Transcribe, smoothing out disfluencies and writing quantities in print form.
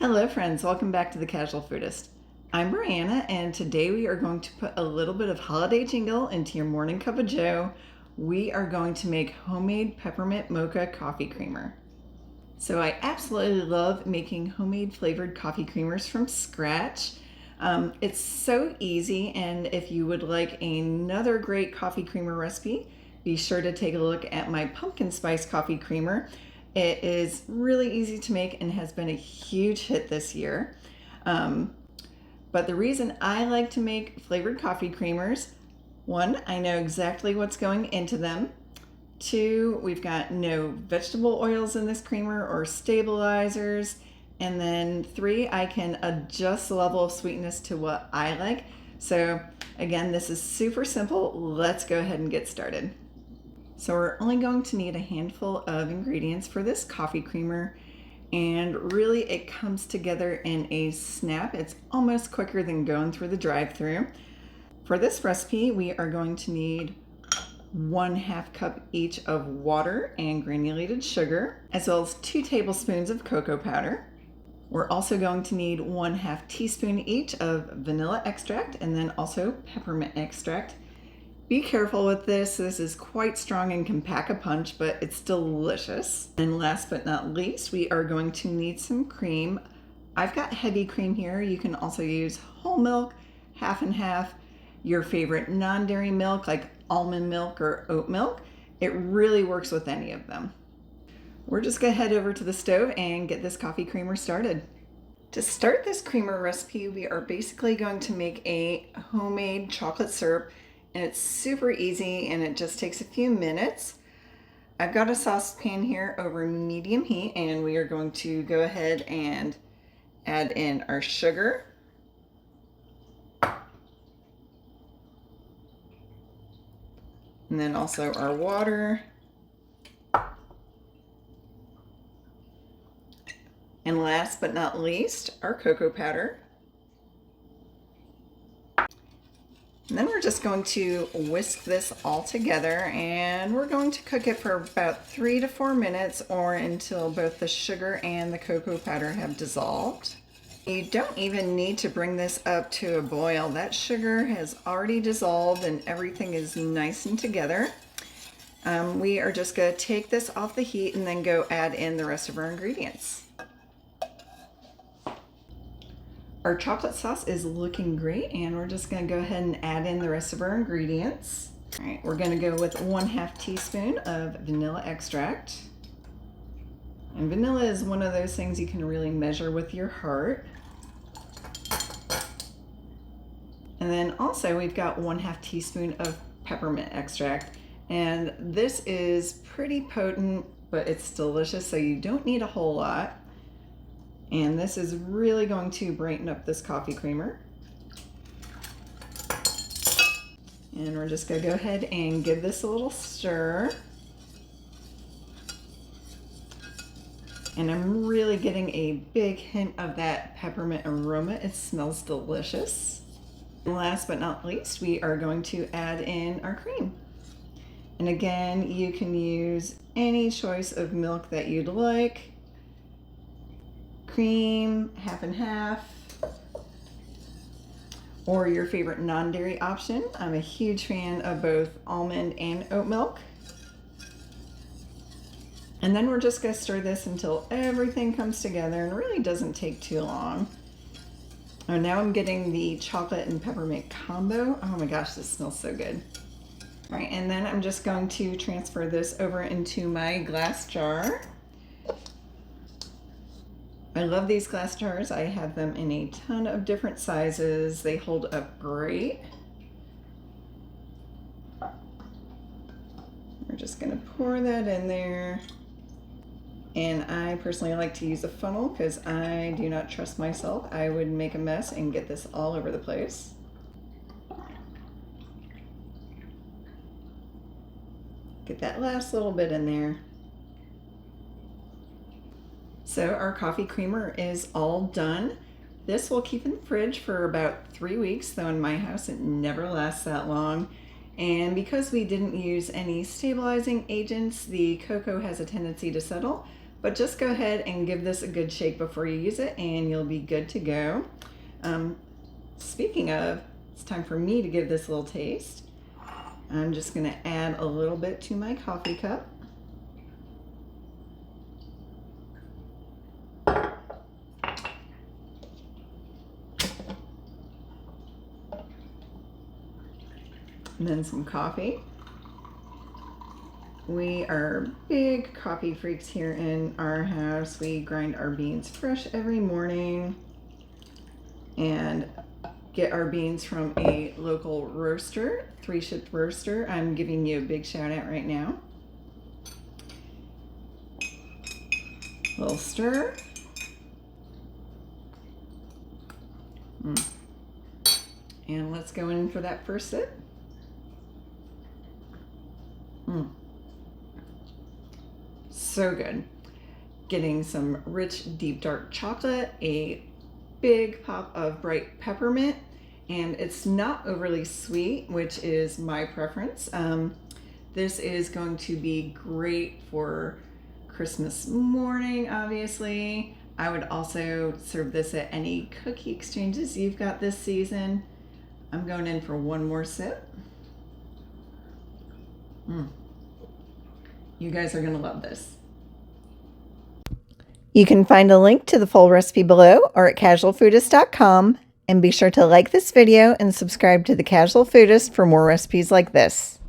Hello friends, welcome back to the Casual Foodist. I'm Brianna and today we are going to put a little bit of holiday jingle into your morning cup of joe. We are going to make homemade Peppermint Mocha Coffee Creamer. So I absolutely love making homemade flavored coffee creamers from scratch. It's so easy, and if you would like another great coffee creamer recipe, be sure to take a look at my pumpkin spice coffee creamer. It is really easy to make and has been a huge hit this year. But the reason I like to make flavored coffee creamers, one, I know exactly what's going into them. Two, we've got no vegetable oils in this creamer or stabilizers. And then three, I can adjust the level of sweetness to what I like. So again, this is super simple. Let's go ahead and get started. So we're only going to need a handful of ingredients for this coffee creamer, and really it comes together in a snap. It's almost quicker than going through the drive-thru. For this recipe, we are going to need 1/2 cup each of water and granulated sugar, as well as 2 tablespoons of cocoa powder. We're also going to need 1/2 teaspoon each of vanilla extract and then also peppermint extract. Be careful with this. This is quite strong and can pack a punch, but it's delicious. And last but not least, we are going to need some cream. I've got heavy cream here. You can also use whole milk, half and half, your favorite non-dairy milk like almond milk or oat milk. It really works with any of them. We're just gonna head over to the stove and get this coffee creamer started. To start this creamer recipe, we are basically going to make a homemade chocolate syrup, and it's super easy and it just takes a few minutes. I've got a saucepan here over medium heat, and we are going to go ahead and add in our sugar. And then also our water. And last but not least, our cocoa powder. And then we're just going to whisk this all together, and we're going to cook it for about 3 to 4 minutes, or until both the sugar and the cocoa powder have dissolved. You don't even need to bring this up to a boil. That sugar has already dissolved and everything is nice and together. We are just going to take this off the heat and then go add in the rest of our ingredients. Our chocolate sauce is looking great, and we're just going to go ahead and add in the rest of our ingredients. All right, we're going to go with 1/2 teaspoon of vanilla extract. And vanilla is one of those things you can really measure with your heart. And then also we've got 1/2 teaspoon of peppermint extract. And this is pretty potent, but it's delicious, so you don't need a whole lot. And this is really going to brighten up this coffee creamer. And we're just going to go ahead and give this a little stir. And I'm really getting a big hint of that peppermint aroma. It smells delicious. And last but not least, we are going to add in our cream. And again, you can use any choice of milk that you'd like. Cream, half and half, or your favorite non-dairy option. I'm a huge fan of both almond and oat milk. And then we're just going to stir this until everything comes together, and it really doesn't take too long. Oh, now I'm getting the chocolate and peppermint combo. Oh my gosh, this smells so good. All right, and then I'm just going to transfer this over into my glass jar. I love these glass jars. I have them in a ton of different sizes. They hold up great. We're just gonna pour that in there. And I personally like to use a funnel because I do not trust myself. I would make a mess and get this all over the place. Get that last little bit in there. So our coffee creamer is all done. This will keep in the fridge for about 3 weeks, though in my house it never lasts that long. And because we didn't use any stabilizing agents, the cocoa has a tendency to settle, but just go ahead and give this a good shake before you use it and you'll be good to go. Speaking of, it's time for me to give this a little taste. I'm just going to add a little bit to my coffee cup. And then some coffee. We are big coffee freaks here in our house. We grind our beans fresh every morning and get our beans from a local roaster, 3-shift roaster. I'm giving you a big shout out right now. A little stir. And let's go in for that first sip. So good. Getting some rich, deep, dark chocolate, a big pop of bright peppermint, and it's not overly sweet, which is my preference. This is going to be great for Christmas morning, obviously. I would also serve this at any cookie exchanges you've got this season. I'm going in for one more sip. You guys are going to love this. You can find a link to the full recipe below or at casualfoodist.com. And be sure to like this video and subscribe to the Casual Foodist for more recipes like this.